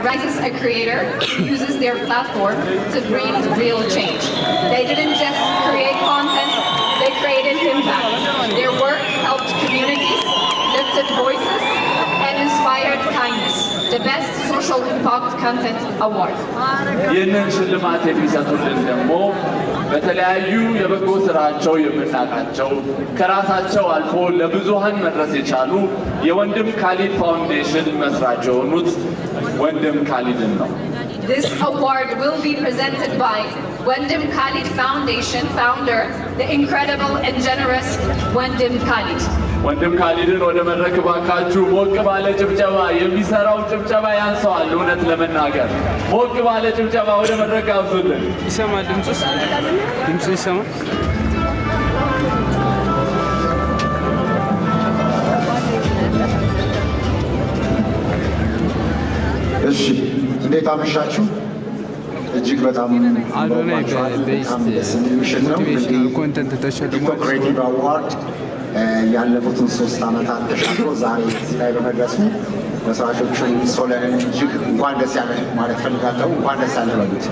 arises a creator who uses their platform to bring real change. They didn't just create content, they created impact. Their work helped communities, lifted voices, and inspired kindness. The best social impact content award. ይህንን ሽልማት የሚሰጡልን ደግሞ በተለያዩ የበጎ ስራቸው የምናውቃቸው ከራሳቸው አልፎ ለብዙሃን መድረስ የቻሉ የወንድም ካሊድ ፋውንዴሽን መስራች የሆኑት ወንድም ካሊድን ነው። This award will be presented by Wendim Khalid Foundation founder, the incredible and generous Wendim Khalid. ወንድም ካሊድን ወደ መድረክ ባካችሁ ሞቅ ባለ ጭብጨባ የሚሰራው ጭብጨባ ያንሰዋል። እውነት ለመናገር ሞቅ ባለ ጭብጨባ ወደ መድረክ ጋብዙልን። ይሰማል? ድምፁ ይሰማል? እሺ፣ እንዴት አመሻችሁ? እጅግ በጣም ኮንተንት ተሸልሟል። ክሬቲቭ አዋርድ ያለፉትን 3 ዓመታት ተሻግሮ ዛሬ እዚህ ላይ በመድረሱ መስራቾቹን ሶለንን እጅግ እንኳን ደስ ያለ ማለት ፈልጋለሁ። እንኳን ደስ ያለ በሉት።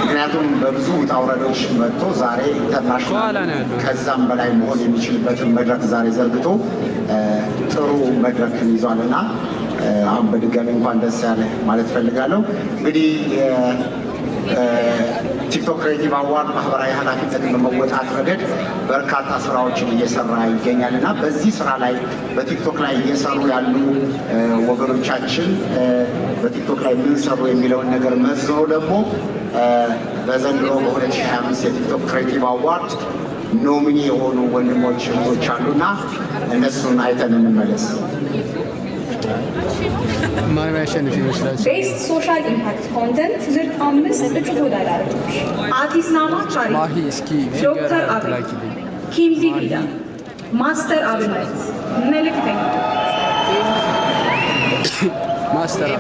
ምክንያቱም በብዙ ውጣ ውረዶች መጥቶ ዛሬ ኢንተርናሽናል ከዛም በላይ መሆን የሚችልበትን መድረክ ዛሬ ዘርግቶ ጥሩ መድረክን ይዟልና አሁን በድጋሚ እንኳን ደስ ያለ ማለት ፈልጋለሁ። እንግዲህ ቲክቶክ ክሬቲቭ አዋርድ ማህበራዊ ኃላፊነትን በመወጣት ረገድ በርካታ ስራዎችን እየሰራ ይገኛል እና በዚህ ስራ ላይ በቲክቶክ ላይ እየሰሩ ያሉ ወገኖቻችን በቲክቶክ ላይ ምን ሰሩ የሚለውን ነገር መዝኖ ደግሞ በዘንድሮ በ2025 የቲክቶክ ክሬቲቭ አዋርድ ኖሚኒ የሆኑ ወንድሞች እህቶች አሉና እነሱን አይተን እንመለስ። Based social impact content ምርጥ 5 እጩ ተወዳዳሪዎች አቲስናማ ቻሪ፣ ዶክተር አብይ፣ ኪምዚ ቢዳ፣ ማስተር አብነት፣ መልእክተኛ ማስተር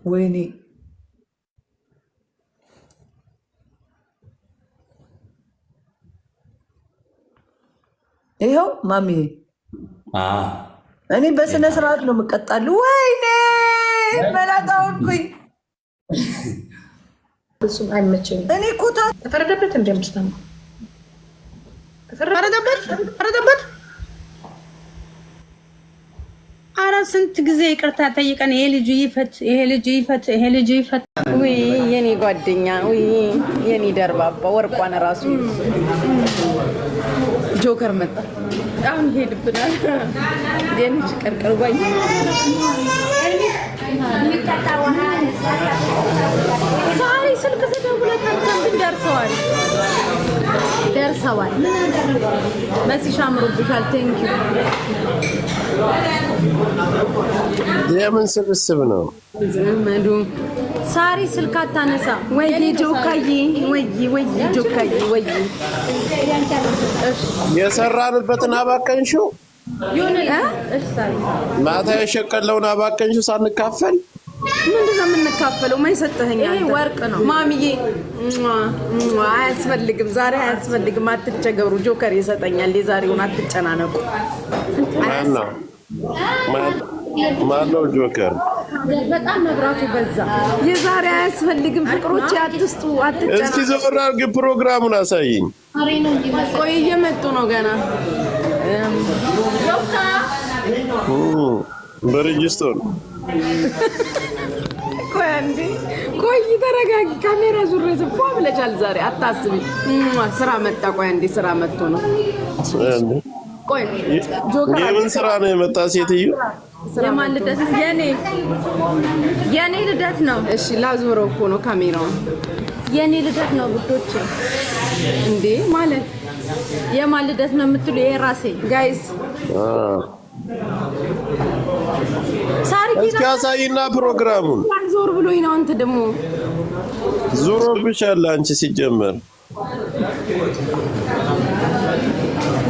ወይኔ ይኸው ማሚ እኔ በስነ ስርዓት ነው የምቀጣሉ። ወይኔ መላጣውኩኝ እሱም አይመቸኝም። እኔ እኮ ተፈረደበት እንደምስተማ ተፈረደበት። ኧረ ስንት ጊዜ ይቅርታ ጠይቀን ይሄ ልጅ ይፈት። ውይ የኔ ጓደኛ፣ ውይ የኔ ደርባባ ወርቋን ራሱ ጆከር መጣ። አሁን ይሄድብናል። የኔ ቀርቀር ወይ ዛሬ ስልክ ስደውል ታንተን ደርሰዋል። መሲሻ አምሮብሻል። ቴንክ ዩ። የምን ስብስብ ነው? ዘመዱ ሳሪ ስልክ አታነሳ። ወይ ጆካዬ፣ ወይ ጆካዬ፣ ወይ የሰራንበትን አባከንሽው። ማታ የሸቀለውን አባከንሽው ሳንካፈል። ምንድን ነው የምንካፈለው? ማይሰጠኸኝ አንተ ወርቅ ነው ማሚዬ። አያስፈልግም፣ ዛሬ አያስፈልግም። አትቸገሩ። ጆከር ይሰጠኛል። የዛሬውን አትጨናነቁ። ማነው ጆከር? በጣም መብራቱ በዛ። የዛሬ አያስፈልግም። ፍቅሮቼ አትስጡ፣ አትጨናነቁ። እስኪ ዞር አድርግ፣ ፕሮግራሙን አሳይኝ። ቆይ እየመጡ ነው ገና። በሬጅስቶን ቆይ አንዴ፣ ቆይ ተረጋጊ። ካሜራ ዙር ዝፋ ብለሻል ዛሬ። አታስቢ፣ ስራ መጣ። ቆይ አንዴ፣ ስራ መጥቶ ነው። ቆይ ጆከር የምን ስራ ነው የመጣ? ሴትዮ የማን ልደት? የኔ ልደት ነው። እሺ ላዞረው እኮ ነው ካሜራውን። የኔ ልደት ነው ውዶች። እንዴ ማለት የማን ልደት ነው የምትሉ? የራሴ ጋይስ ሳሪ እስኪ አሳይና ፕሮግራሙን። ዞር ብሎኝ ነው። አንተ ደግሞ ዞሮብሻል አንቺ ሲጀመር።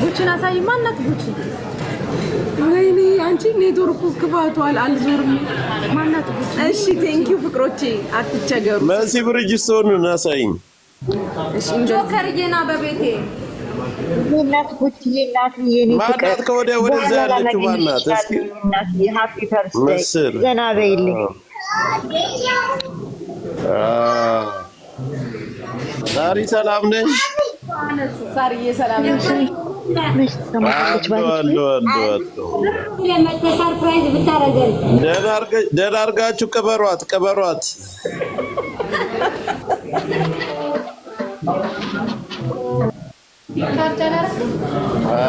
ጉቺን አሳይ። ማናት ጉቺ? ወይኔ አንቺ ኔትወርኩ ክፋቷል። አልዞርም። ማናት ጉቺ? እሺ ቴንክ ዩ ፍቅሮቼ፣ አትቸገሩ። መሲ ብርጅስቶንን አሳይኝ። እሺ ጆከርዬና በቤቴ እናት ጉቺዬ እናት የኔ ፍቅር ማናት ከወዲያ ወደዛ ያለችው ማናት? እስኪ እናት ሃፒ በርዝዴይ ዘና በይልኝ። ሳሪ ሰላም ነሽ? ሳሪዬ ሰላም ነሽ? ሰርፕራይዝ ብታረገን ደህና አድርጋችሁ ቅበሯት።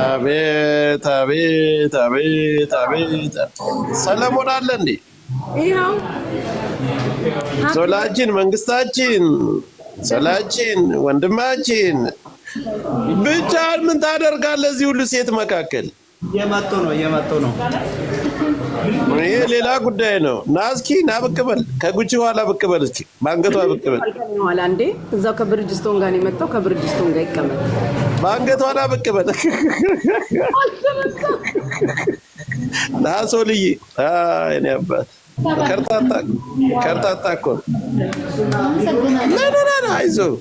አቤት አቤት አቤት አቤት! ሰለሞን አለ እንዴ? ይኸው ሶላችን መንግስታችን ሶላችን ወንድማችን ብቻህን ምን ታደርጋለህ እዚህ ሁሉ ሴት መካከል? እየመጡ ነው። ይሄ ሌላ ጉዳይ ነው። ና እስኪ ና ብቅ በል፣ ከጉቺ ኋላ ብቅ በል እስኪ፣ በአንገቷ ብቅ በል። ኋላ እንዴ እዛው ከብርጅስቶን ጋር ነው የመጣው። ከብርጅስቶን ጋር ይቀመጥ፣ በአንገቷ ና ብቅ በል። ና ሶልዬ፣ እኔ አባት ከርታታ እኮ ነው። አይዞህ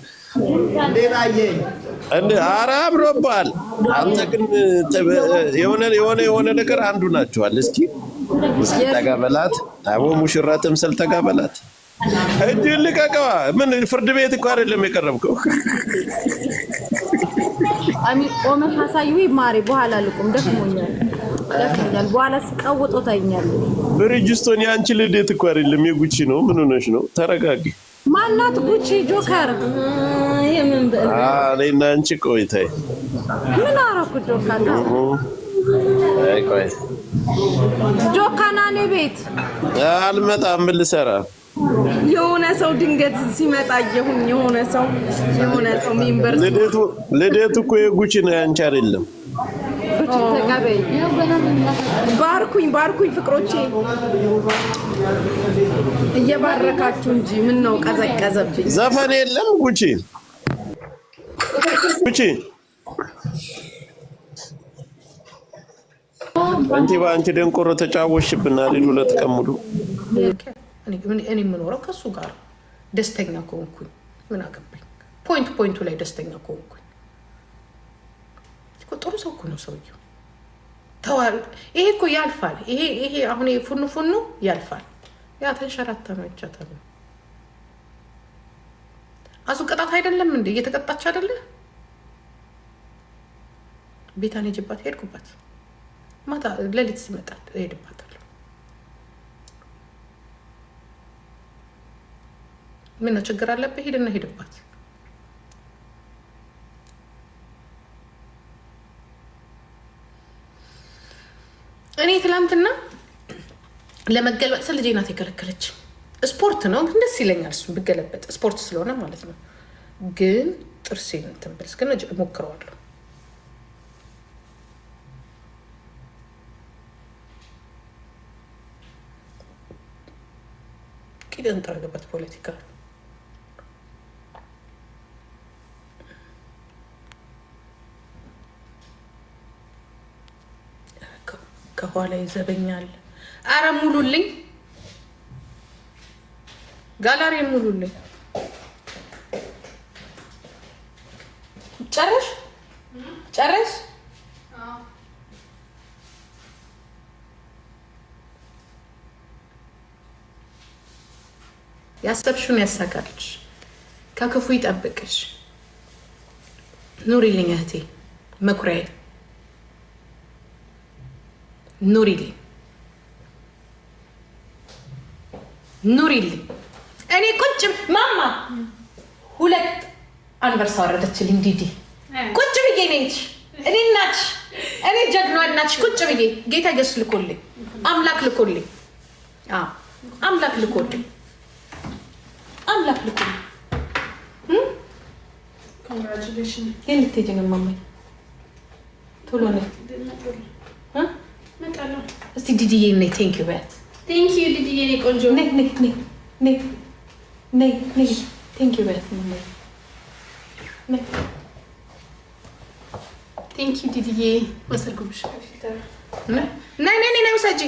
እንደ ኧረ አምሮብሃል። አንተ ግን የሆነ ነገር አንዱ ናቸዋል። እስኪ ጠጋ በላት። አቦ ሙሽራ ትምሰል ጠጋ በላት። እጅህን ልቀቀዋ። ምን ፍርድ ቤት እኮ አይደለም የቀረብከው። ቆመሽ አሳይው ማሪ። በኋላ ልቁም፣ ደክሞኛል። በኋላ ስቀውጦ ታይኛል። ብርጅስቶን የአንቺ ልደት እኮ አይደለም የጉቺ ነው። ምን ሆነሽ ነው? ተረጋጊ። ማናት ጉቺ? ጆከር የምን እኔና አንቺ ቆይታይ ምን አደረኩ? ጆካና እኔ ቤት አልመጣም። ምን ልሰራ? የሆነ ሰው ድንገት ሲመጣ የሆነ ሰው ሜምበር ልደቱ እኮ የጉቺ ነው ያንቺ አይደለም። ጉቺ ተቀበይ። ባርኩኝ ፍቅሮቼ፣ እየባረካችሁ እንጂ ምን ነው ቀዘቀዘብኝ። ዘፈን የለም ጉቺ አንቺ በአንቺ ደንቆሮ ተጫወሽብና አይደል? 2 ቀን ሙሉ እኔ የምኖረው ከሱ ጋር ደስተኛ ከሆንኩኝ ምን አገባኝ? ፖይንቱ ላይ ደስተኛ ከሆንኩኝ ጥሩ ሰው እኮ ነው ሰውየው። ይሄ እኮ ያልፋል። ይሄ አሁን ፉኑ ያልፋል። ያ ተንሸራታ ነው ይቻታል። አዙ ቅጣት አይደለም እንዴ? እየተቀጣች አይደለ? ቤታን ሄጅባት ሄድኩባት። ማታ ሌሊት ሲመጣል ሄድባታለሁ። ምን ችግር አለብህ? ሄድና ሄድባት። እኔ ትላንትና ለመገልበጥ ስል ልጄ ናት የከለከለች። ስፖርት ነው ግን ደስ ይለኛል እሱ ብገለበጥ፣ ስፖርት ስለሆነ ማለት ነው። ግን ጥርሴን እንትን ብልስ ግን እሞክረዋለሁ። ቂጥን ጠረገበት ፖለቲካ ከኋላ ይዘበኛል። አረ ሙሉልኝ፣ ጋላሪ ሙሉልኝ። ጨረሽ? ያሰብሽውን ያሳካልሽ፣ ከክፉ ይጠብቅሽ። ኑሪልኝ እህቴ መኩሪያዬ፣ ኑሪልኝ። እኔ ቁጭ ማማ 2 አንበርሳ ወረደችልኝ። ዲዲ ቁጭ ብዬ ነች። እኔ እናትሽ፣ እኔ ጀግኗ እናትሽ ቁጭ ብዬ ጌታ ኢየሱስ ልኮልኝ፣ አምላክ ልኮልኝ። ኮንግራቹሌሽን። የት ልትሄጂ ነው ማማዬ? ቶሎ ነይ። እስቲ ዲዲዬ ነይ። ቴንክ ዩ በያት። ቴንክ ዩ ዲዲዬ ነይ። ቆንጆ ነይ። ቴንክ ዩ በያት ማማዬ። ቴንክ ዩ ዲዲዬ። ወሰድኩብሽ ፊልተር። ነይ ውሰጂ።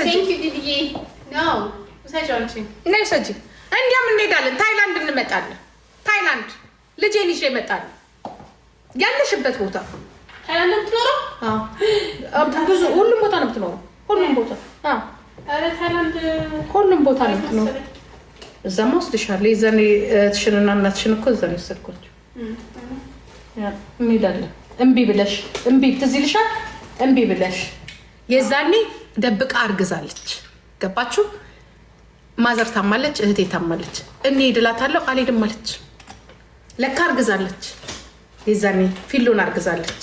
ቴንክ ዩ ዲዲዬ። ነው ውሰጂው አንቺ። ነይ ውሰጂ። እንዲያም እንሄዳለን። ታይላንድ እንመጣለን። ታይላንድ ልጄን ይዤ እመጣለሁ። ያለሽበት ቦታ ታይላንድ የምትኖረው? ብዙ ሁሉም ቦታ ነው የምትኖረው። ሁሉም ቦታ ታይላንድ ሁሉም ቦታ ነው የምትኖረው። እዛማ ወስድሻለሁ። የዛኔ እህትሽንና እናትሽን እኮ እዛ ነው የወሰድኳቸው። እንሄዳለን። እምቢ ብለሽ እምቢ ትዝ ይልሻል። እምቢ ብለሽ የዛኔ ደብቃ አርግዛለች። ገባችሁ? ማዘር ታማለች፣ እህቴ ታማለች። እንሂድ እላታለሁ፣ አልሄድም አለች። ለካ አርግዛለች። የዛኔ ፊሎን አርግዛለች።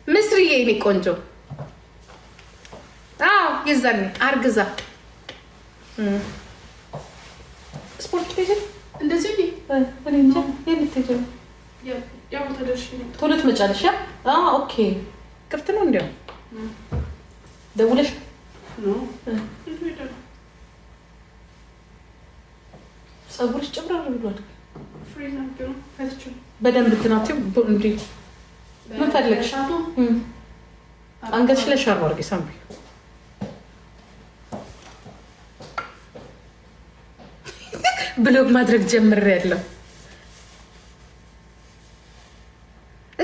ምስርዬ የኔ ቆንጆ፣ አዎ የዛኔ አርግዛ ስፖርት ቤት እንደዚህ እንጃ የምትሄጂ ቶሎ ትመጫለሽ። ኦኬ ክፍት ነው እንዲያው ደውለሽ ፀጉርሽ ጭብረር ብሏል። በደንብ ትናት እንዲ ምን ፈለግሽ? አንገትሽ ላይ ሻርብ አድርጊ ሳምቢ። ብሎግ ማድረግ ጀምሬያለሁ።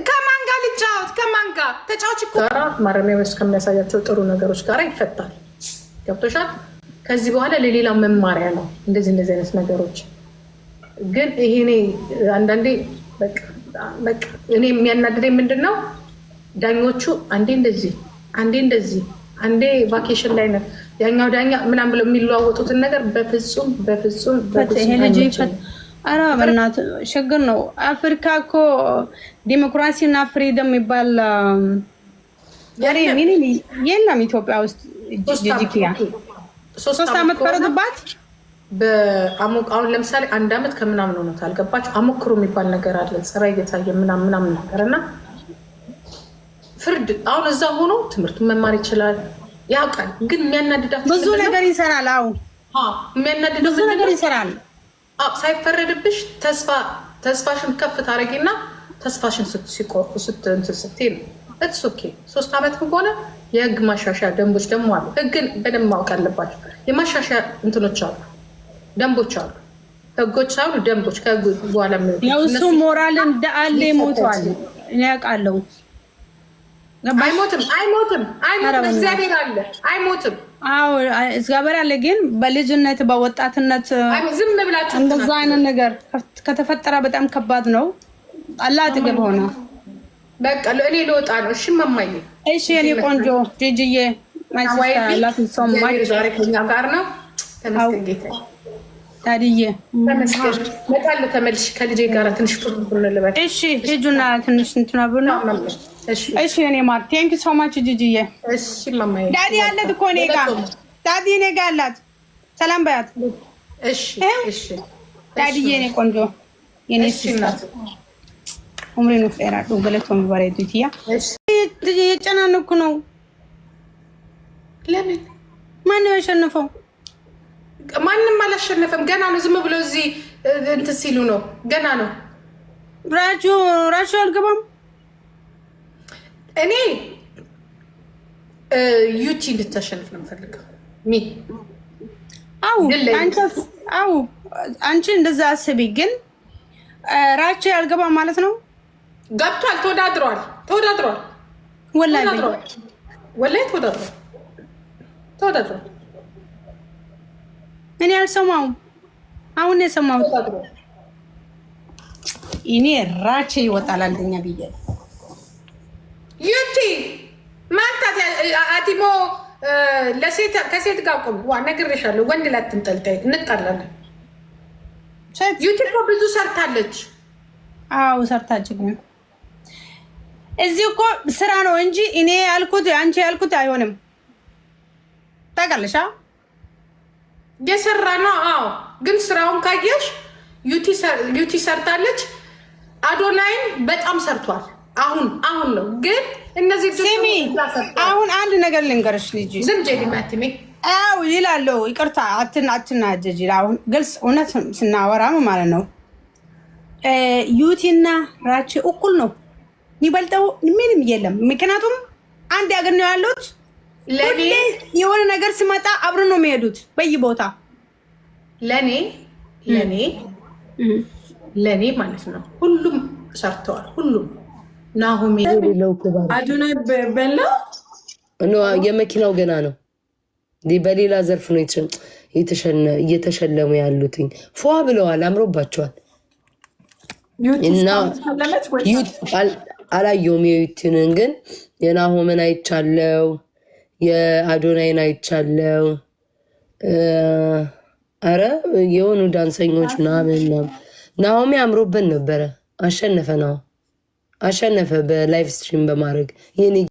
ከማን ጋር ልጫወት? ከማን ጋር ተጫዋች እኮ ማረሚያ ውስጥ ከሚያሳያቸው ጥሩ ነገሮች ጋር ይፈታል። ገብቶሻል? ከዚህ በኋላ ለሌላው መማሪያ ነው እንደዚህ አይነት ነገሮች። ግን ይሄኔ አንዳንዴ በቃ እኔ የሚያናድደኝ ምንድን ነው ዳኞቹ አንዴ እንደዚህ አንዴ ቫኬሽን ላይ ነው ያኛው ዳኛ ምናምን ብለው የሚለዋወጡትን ነገር በፍጹም ኧረ በእናትህ ችግር ነው። አፍሪካ እኮ ዲሞክራሲና ፍሪደም የሚባል የለም ኢትዮጵያ ውስጥ። ጂጂኪያ 3 ዓመት ፈረዱባት። አሁን ለምሳሌ 1 ዓመት ከምናምን ሆኖት አልገባችሁ? አሞክሮ የሚባል ነገር አለ፣ ፀራ እየታየ ምናምን ነገር እና ፍርድ አሁን እዛ ሆኖ ትምህርቱን መማር ይችላል፣ ያውቃል። ግን የሚያናድዳችሁ ብዙ ነገር ይሰራል። የሚያናድደው ብዙ ነገር ይሰራል። ሳይፈረድብሽ ተስፋሽን ከፍ ታደርጊና ተስፋሽን ሲቆርጡ ስትይ ነው። እትስ ኦኬ 3 ዓመት ከሆነ የህግ ማሻሻያ ደንቦች ደግሞ አሉ። ህግን በደንብ ማወቅ አለባቸው። የማሻሻያ እንትኖች አሉ፣ ደንቦች አሉ። ህጎች ሳይሆኑ ደንቦች ከህግ በኋላ ያው እሱ ሞራል እንዳለ ሞቷል። እኔ ያውቃለሁ። አይሞትም። እግዚአብሔር አለ፣ አይሞትም። አዎ እግዚአብሔር አለ። ግን በልጅነት በወጣትነት ዝም ብላችሁ እንደዛ አይነት ነገር ከተፈጠረ በጣም ከባድ ነው። አላህ አጠገብ ሆነ። በቃ እኔ ልወጣ ነው። እሺ መማዬ፣ እሺ የኔ ቆንጆ ጂጂዬ ዛሬ ከኛ ጋር ነው። ተመስገን ጌታዬ። ታዲዬ ተመስገን። እመጣለሁ ተመልሼ ከልጄ ጋር ትንሽ ቡና ልበል። እሺ ሂጂና ትንሽ እንትና ቡና። እሺ የኔ ማር ቴንክ ዩ ሶ ማች ጂጂዬ። እሺ ማማዬ። ዳዲ አለት እኮ እኔ ጋር ዳዲ እኔ ጋር አላት። ሰላም በያት። እሺ እሺ ዳዲዬ የኔ ቆንጆ የኔ ሲስተር ኡምሪ ነው ፈራ ገለቶም ባሬት ይያ የጨናነኩ ነው። ለምን ማነው ያሸነፈው? ማንም አላሸነፈም። ገና ነው። ዝም ብሎ እዚህ እንትን ሲሉ ነው። ገና ነው። ራቹ አልገባም። እኔ ዩቲ እንድታሸንፍ ነው የምፈልገው። አንቺ እንደዛ አስቢ። ግን ራቹ አልገባም ማለት ነው። ገብቷል። ተወዳድሯል። ወላሂ ተወዳድሯል። እኔ አልሰማሁም። አሁን የሰማሁት እኔ ራቼ ይወጣል አንደኛ ብዬ ዩቲ ማንታት አቲሞ ከሴት ጋር ቆም ነግሬሻለሁ። ወንድ ላይ አትንጠልጠይ፣ እንጣላለን። ዩቲ እኮ ብዙ ሰርታለች። አዎ ሰርታች። ግን እዚህ እኮ ስራ ነው እንጂ እኔ ያልኩት አንቺ ያልኩት አይሆንም። ታውቃለሽ? የሰራ ነው። አዎ ግን ስራውን ካየሽ ዩቲ ሰርታለች። አዶናይም በጣም ሰርቷል። አሁን ነው ግን እነዚህ ሲሚ አሁን አንድ ነገር ልንገርሽ ልጅ ዝም ጀዲ ማትሚ አው ይላለው። ይቅርታ አትናጀጅ። አሁን ግልጽ እውነት ስናወራ ማለት ነው። ዩቲና ራቼ እኩል ነው። የሚበልጠው ምንም የለም። ምክንያቱም አንድ ያገር ነው ያሉት። ለኔ የሆነ ነገር ሲመጣ አብሮ ነው የሚሄዱት በየቦታ። ለኔ ማለት ነው ሰርተዋል። ሁሉም ናሆሜ አዶናይ በላ የመኪናው ገና ነው። በሌላ ዘርፍ ነው እየተሸለሙ ያሉትኝ። ፏ ብለዋል፣ አምሮባቸዋል። እና አላየውም የዩቲንን ግን የናሆምን አይቻለው፣ የአዶናይን አይቻለው። አረ የሆኑ ዳንሰኞች ምናምን ናሆሚ አምሮበት ነበረ። አሸነፈ በላይቭ ስትሪም በማድረግ